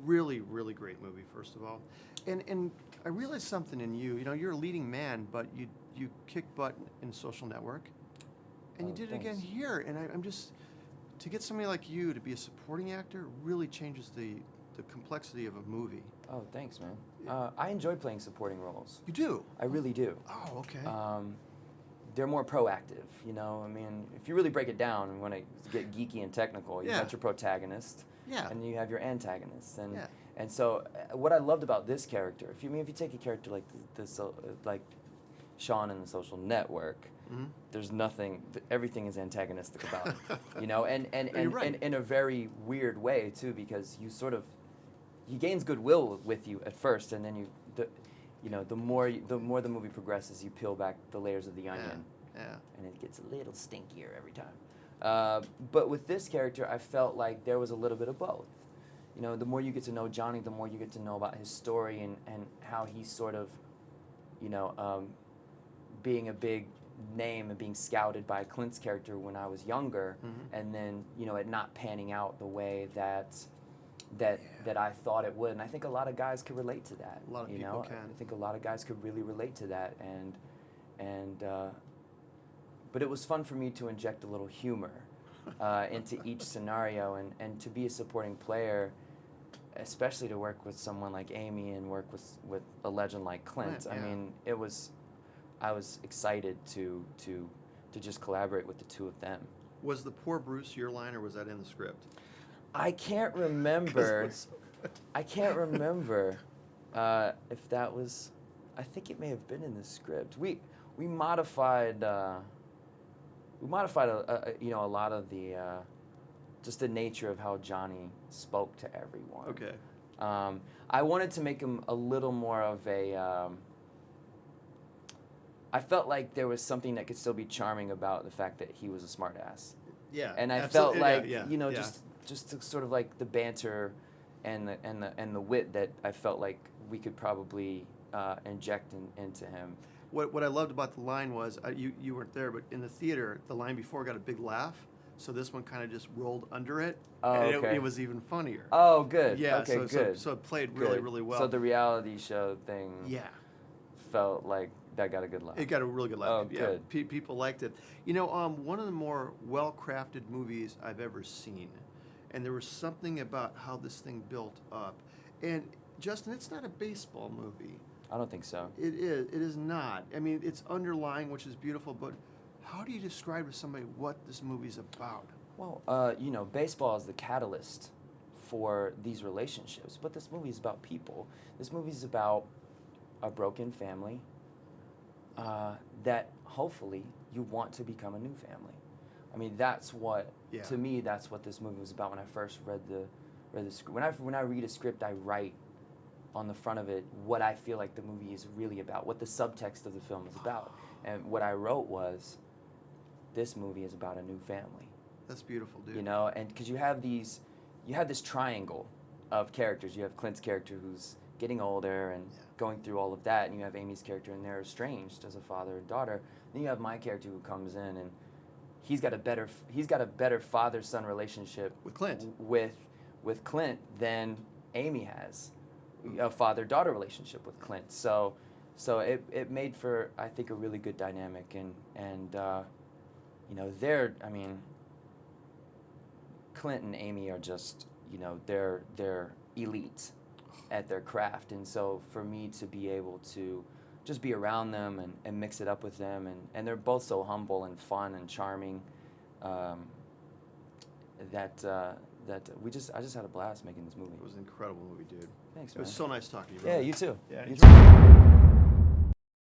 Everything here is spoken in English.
Really, really great movie, first of all. And I realized something in you. You know, you're a leading man, but you kick butt in Social Network, and you did it again Thanks. here. And I'm just to get somebody like you to be a supporting actor really changes the complexity of a movie. Oh, thanks, man. I enjoy playing supporting roles. You do? I really do. Oh, okay. They're more proactive, you know. I mean, if you really break it down and want to get geeky and technical, you Yeah. got your protagonist, Yeah. and you have your antagonist, and Yeah. and so what I loved about this character, if you take a character like like Sean in The Social Network, Mm-hmm. there's nothing, everything is antagonistic about it, you know, and You're right. in a very weird way too, because he gains goodwill with you at first, and then the more the movie progresses, you peel back the layers of the onion, Yeah. and it gets a little stinkier every time. But with this character, I felt like there was a little bit of both. You know, the more you get to know Johnny, the more you get to know about his story and how he's sort of, you know, being a big name and being scouted by Clint's character when I was younger, Mm-hmm. and then, you know, it not panning out the way that I thought it would. And I think a lot of guys could relate to that. A lot of you people know? can. I think a lot of guys could really relate to that, but it was fun for me to inject a little humor into each scenario, and to be a supporting player, especially to work with someone like Amy and work with a legend like Clint. Clint, I yeah. mean, I was excited to just collaborate with the two of them. Was the poor Bruce your line, or was that in the script? I can't 'Cause it remember. was so good. I can't remember if that was. I think it may have been in the script. We modified. We modified you know, a lot of the just the nature of how Johnny spoke to everyone. Okay. I wanted to make him a little more of a. I felt like there was something that could still be charming about the fact that he was a smartass. Yeah. And I absolutely. felt like, yeah, you know, yeah. just to sort of like the banter and the wit that I felt like we could probably inject into him. What I loved about the line was you weren't there, but in the theater, the line before got a big laugh, so this one kind of just rolled under it, Oh, and okay. it was even funnier. Oh, good. Yeah. Okay, so, good. So it played really, Good. really well. So the reality show thing yeah. felt like that got a good laugh. It got a really good laugh. Oh, yeah, good. People liked it. You know, one of the more well-crafted movies I've ever seen, and there was something about how this thing built up. And Justin, it's not a baseball movie. I don't think so. It is. It is not. I mean, it's underlying, which is beautiful. But how do you describe to somebody what this movie's about? Well, you know, baseball is the catalyst for these relationships, but this movie is about people. This movie is about a broken family that hopefully you want to become a new family. I mean, that's what, Yeah. to me, that's what this movie was about when I first read the script. When I read a script, I write on the front of it what I feel like the movie is really about, what the subtext of the film is about. And what I wrote was, this movie is about a new family. That's beautiful, dude. You know, and because you have this triangle of characters. You have Clint's character who's getting older and going through all of that, and you have Amy's character, and they're estranged as a father and daughter. Then you have my character who comes in, and he's got a better father-son relationship With Clint. with Clint than Amy has, a father-daughter relationship with Clint. So it made for, I think, a really good dynamic, and you know, I mean, Clint and Amy are just, you know, they're elite at their craft, and so for me to be able to just be around them and mix it up with them, and they're both so humble and fun and charming, that I just had a blast making this movie. It was an incredible movie, dude. Thanks, It man. was so nice talking to you. Yeah, brother. you too. Yeah, You you too.